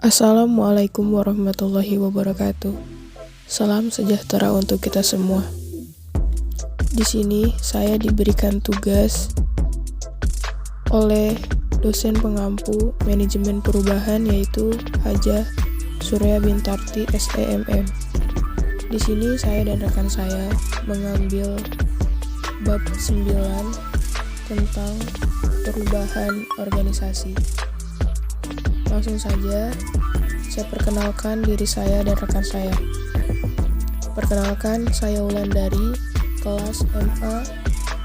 Assalamualaikum warahmatullahi wabarakatuh. Salam sejahtera untuk kita semua. Di sini saya diberikan tugas oleh dosen pengampu manajemen perubahan yaitu Hajah Surya Bintarti SEMM. Di sini saya dan rekan saya mengambil bab 9 tentang perubahan organisasi. Langsung saja, saya perkenalkan diri saya dan rekan saya. Perkenalkan, saya Wulandari, kelas MA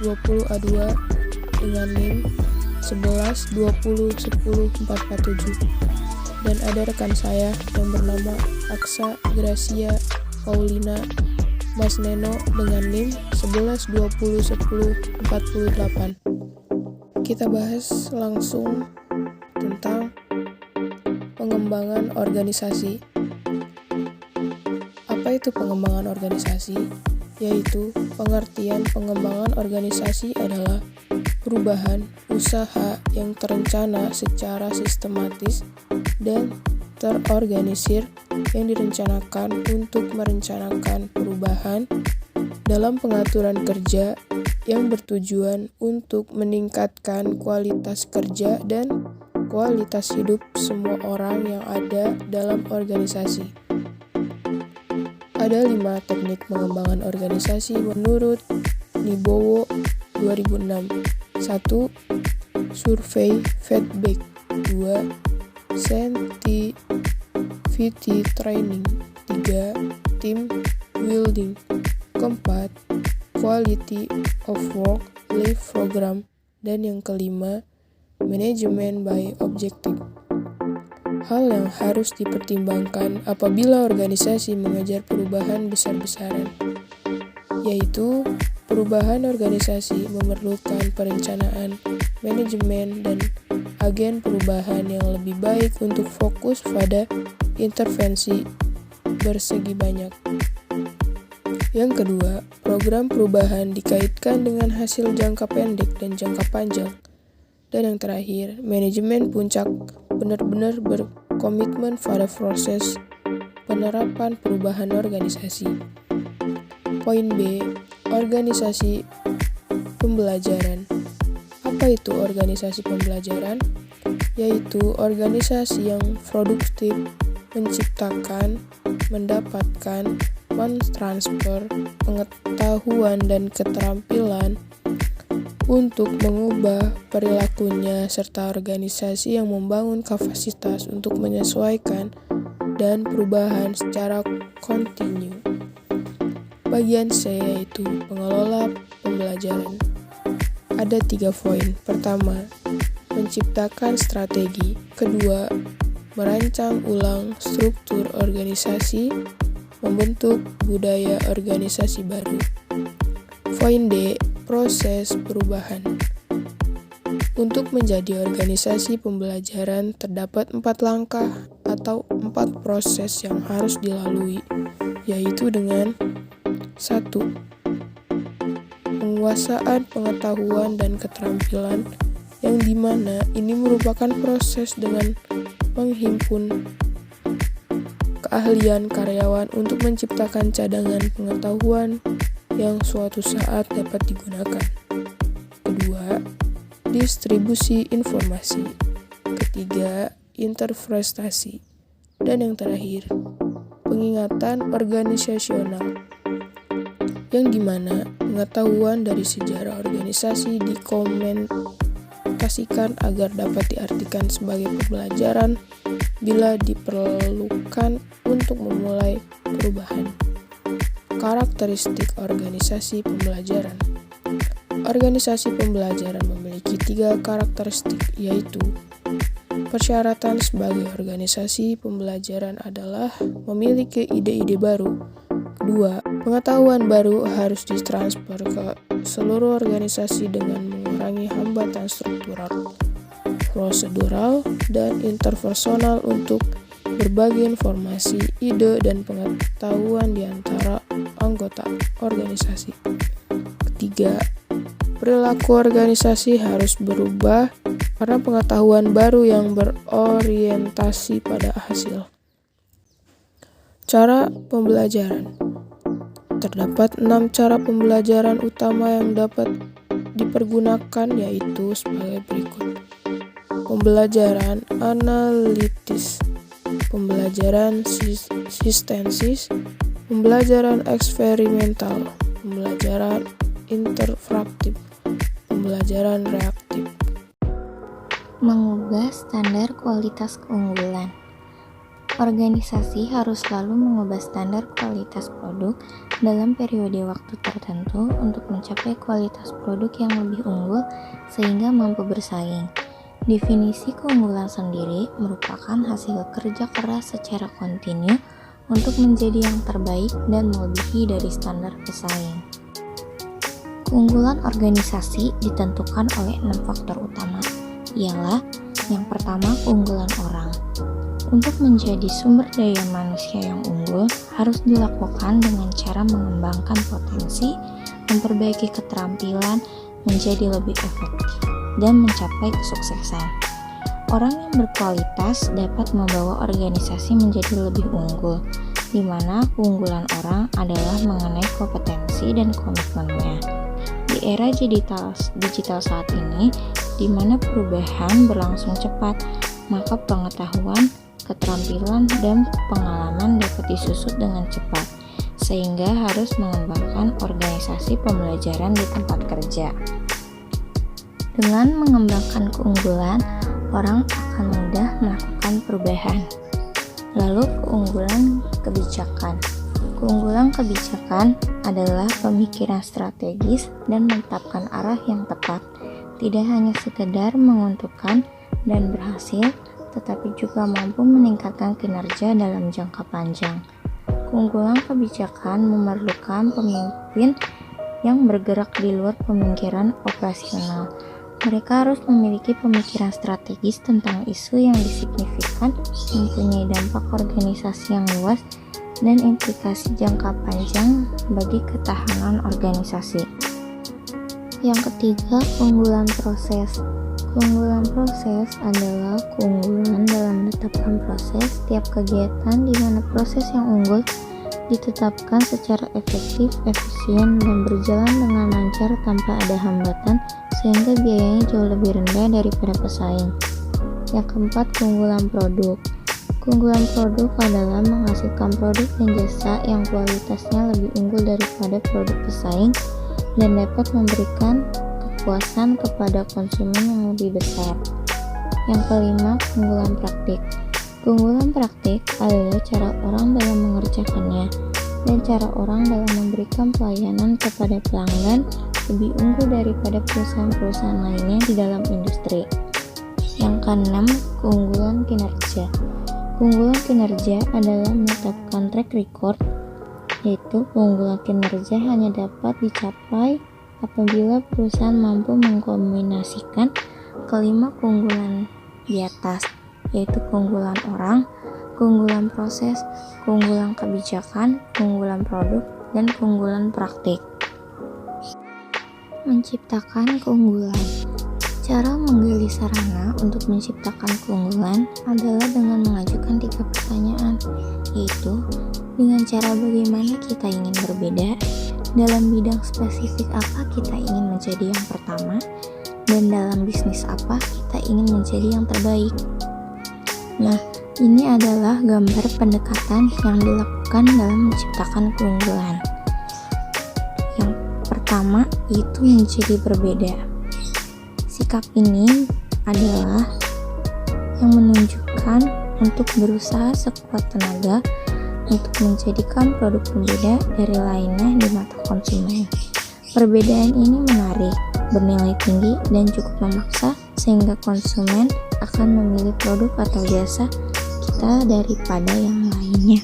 20A2 dengan NIM 11201047. Dan ada rekan saya yang bernama Aksa Gracia Paulina Mas Neno dengan NIM 11201048. Kita bahas langsung tentang pengembangan organisasi. Apa itu pengembangan organisasi? Yaitu pengertian pengembangan organisasi adalah perubahan usaha yang terencana secara sistematis dan terorganisir yang direncanakan untuk merencanakan perubahan dalam pengaturan kerja yang bertujuan untuk meningkatkan kualitas kerja dan kualitas hidup semua orang yang ada dalam organisasi. Ada 5 teknik pengembangan organisasi menurut Nibowo 2006. 1. Survei feedback. 2. Scientific training. 3. Team building. 4. Quality of work life program. Dan yang kelima, manajemen by objective. Hal yang harus dipertimbangkan apabila organisasi mengejar perubahan besar-besaran, yaitu perubahan organisasi memerlukan perencanaan, manajemen, dan agen perubahan yang lebih baik untuk fokus pada intervensi bersegi banyak. Yang kedua, program perubahan dikaitkan dengan hasil jangka pendek dan jangka panjang. Dan yang terakhir, manajemen puncak benar-benar berkomitmen pada proses penerapan perubahan organisasi. Poin B, organisasi pembelajaran. Apa itu organisasi pembelajaran? Yaitu organisasi yang produktif, menciptakan, mendapatkan, mentransfer pengetahuan dan keterampilan untuk mengubah perilakunya, serta organisasi yang membangun kapasitas untuk menyesuaikan dan perubahan secara kontinu. Bagian C yaitu pengelola pembelajaran. Ada 3 poin. Pertama, menciptakan strategi. Kedua, merancang ulang struktur organisasi, membentuk budaya organisasi baru. Poin D, proses perubahan. Untuk menjadi organisasi pembelajaran terdapat 4 langkah atau 4 proses yang harus dilalui, yaitu dengan 1. Penguasaan pengetahuan dan keterampilan, yang dimana ini merupakan proses dengan menghimpun keahlian karyawan untuk menciptakan cadangan pengetahuan yang suatu saat dapat digunakan. Kedua, distribusi informasi. Ketiga, interpretasi. Dan yang terakhir, pengingatan organisasional, yang dimana pengetahuan dari sejarah organisasi dikomentasikan agar dapat diartikan sebagai pembelajaran bila diperlukan untuk memulai perubahan. Karakteristik organisasi pembelajaran. Organisasi pembelajaran memiliki 3 karakteristik, yaitu persyaratan sebagai organisasi pembelajaran adalah memiliki ide-ide baru. Kedua, pengetahuan baru harus ditransfer ke seluruh organisasi dengan mengurangi hambatan struktural, prosedural, dan interpersonal untuk berbagi informasi, ide, dan pengetahuan di antara anggota organisasi. Ketiga, perilaku organisasi harus berubah karena pengetahuan baru yang berorientasi pada hasil. Cara pembelajaran. Terdapat 6 cara pembelajaran utama yang dapat dipergunakan, yaitu sebagai berikut. Pembelajaran analitis, pembelajaran sistensis, pembelajaran eksperimental, pembelajaran interaktif, pembelajaran reaktif. Mengubah standar kualitas keunggulan. Organisasi harus selalu mengubah standar kualitas produk dalam periode waktu tertentu untuk mencapai kualitas produk yang lebih unggul sehingga mampu bersaing. Definisi keunggulan sendiri merupakan hasil kerja keras secara kontinu untuk menjadi yang terbaik dan melebihi dari standar pesaing. Keunggulan organisasi ditentukan oleh 6 faktor utama, ialah yang pertama keunggulan orang. Untuk menjadi sumber daya manusia yang unggul harus dilakukan dengan cara mengembangkan potensi, memperbaiki keterampilan, menjadi lebih efektif, dan mencapai kesuksesan. Orang yang berkualitas dapat membawa organisasi menjadi lebih unggul, di mana keunggulan orang adalah mengenai kompetensi dan komitmennya. Di era digital saat ini, di mana perubahan berlangsung cepat, maka pengetahuan, keterampilan, dan pengalaman dapat disusut dengan cepat, sehingga harus mengembangkan organisasi pembelajaran di tempat kerja. Dengan mengembangkan keunggulan, orang akan mudah melakukan perubahan. Lalu keunggulan kebijakan. Keunggulan kebijakan adalah pemikiran strategis dan menetapkan arah yang tepat. Tidak hanya sekedar menguntungkan dan berhasil, tetapi juga mampu meningkatkan kinerja dalam jangka panjang. Keunggulan kebijakan memerlukan pemimpin yang bergerak di luar pemikiran operasional. Mereka harus memiliki pemikiran strategis tentang isu yang signifikan, mempunyai dampak organisasi yang luas, dan implikasi jangka panjang bagi ketahanan organisasi. Yang ketiga, keunggulan proses. Keunggulan proses adalah keunggulan dalam menetapkan proses setiap kegiatan di mana proses yang unggul ditetapkan secara efektif, efisien, dan berjalan dengan lancar tanpa ada hambatan sehingga biayanya jauh lebih rendah daripada pesaing. Yang keempat, keunggulan produk. Keunggulan produk adalah menghasilkan produk dan jasa yang kualitasnya lebih unggul daripada produk pesaing dan dapat memberikan kepuasan kepada konsumen yang lebih besar. Yang kelima, keunggulan praktik. Keunggulan praktik adalah cara orang dalam mengerjakannya dan cara orang dalam memberikan pelayanan kepada pelanggan lebih unggul daripada perusahaan-perusahaan lainnya di dalam industri. Yang keenam, keunggulan kinerja. Keunggulan kinerja adalah menetapkan track record, yaitu keunggulan kinerja hanya dapat dicapai apabila perusahaan mampu mengkombinasikan kelima keunggulan di atas, yaitu keunggulan orang, keunggulan proses, keunggulan kebijakan, keunggulan produk, dan keunggulan praktik. Menciptakan keunggulan. Cara menggali sarana untuk menciptakan keunggulan adalah dengan mengajukan 3 pertanyaan, yaitu dengan cara bagaimana kita ingin berbeda, dalam bidang spesifik apa kita ingin menjadi yang pertama, dan dalam bisnis apa kita ingin menjadi yang terbaik. Nah, ini adalah gambar pendekatan yang dilakukan dalam menciptakan keunggulan. Yang pertama, itu menjadi berbeda. Sikap ini adalah yang menunjukkan untuk berusaha sekuat tenaga untuk menjadikan produk berbeda dari lainnya di mata konsumen. Perbedaan ini menarik, bernilai tinggi, dan cukup memaksa sehingga konsumen akan memilih produk atau jasa kita daripada yang lainnya.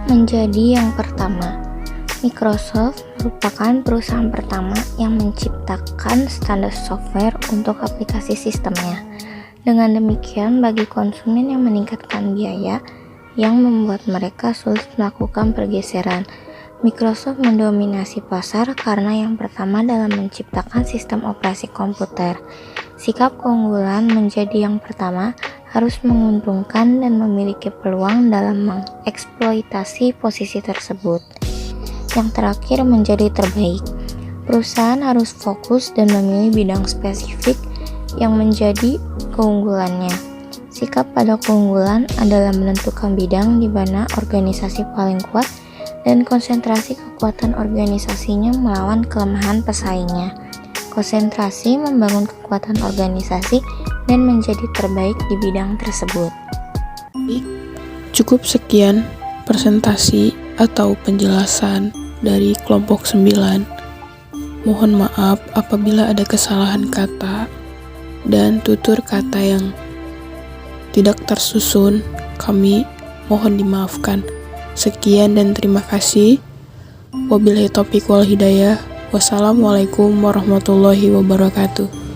Menjadi yang pertama. Microsoft merupakan perusahaan pertama yang menciptakan standar software untuk aplikasi sistemnya. Dengan demikian, bagi konsumen yang meningkatkan biaya yang membuat mereka sulit melakukan pergeseran. Microsoft mendominasi pasar karena yang pertama dalam menciptakan sistem operasi komputer. Sikap keunggulan menjadi yang pertama harus menguntungkan dan memiliki peluang dalam mengeksploitasi posisi tersebut. Yang terakhir menjadi terbaik. Perusahaan harus fokus dan memilih bidang spesifik yang menjadi keunggulannya. Sikap pada keunggulan adalah menentukan bidang di mana organisasi paling kuat dan konsentrasi kekuatan organisasinya melawan kelemahan pesaingnya. Konsentrasi membangun kekuatan organisasi dan menjadi terbaik di bidang tersebut. Cukup sekian presentasi atau penjelasan dari kelompok 9. Mohon maaf apabila ada kesalahan kata dan tutur kata yang tidak tersusun, kami mohon dimaafkan. Sekian dan terima kasih. Wabillahi taufiq wal hidayah. Wassalamualaikum warahmatullahi wabarakatuh.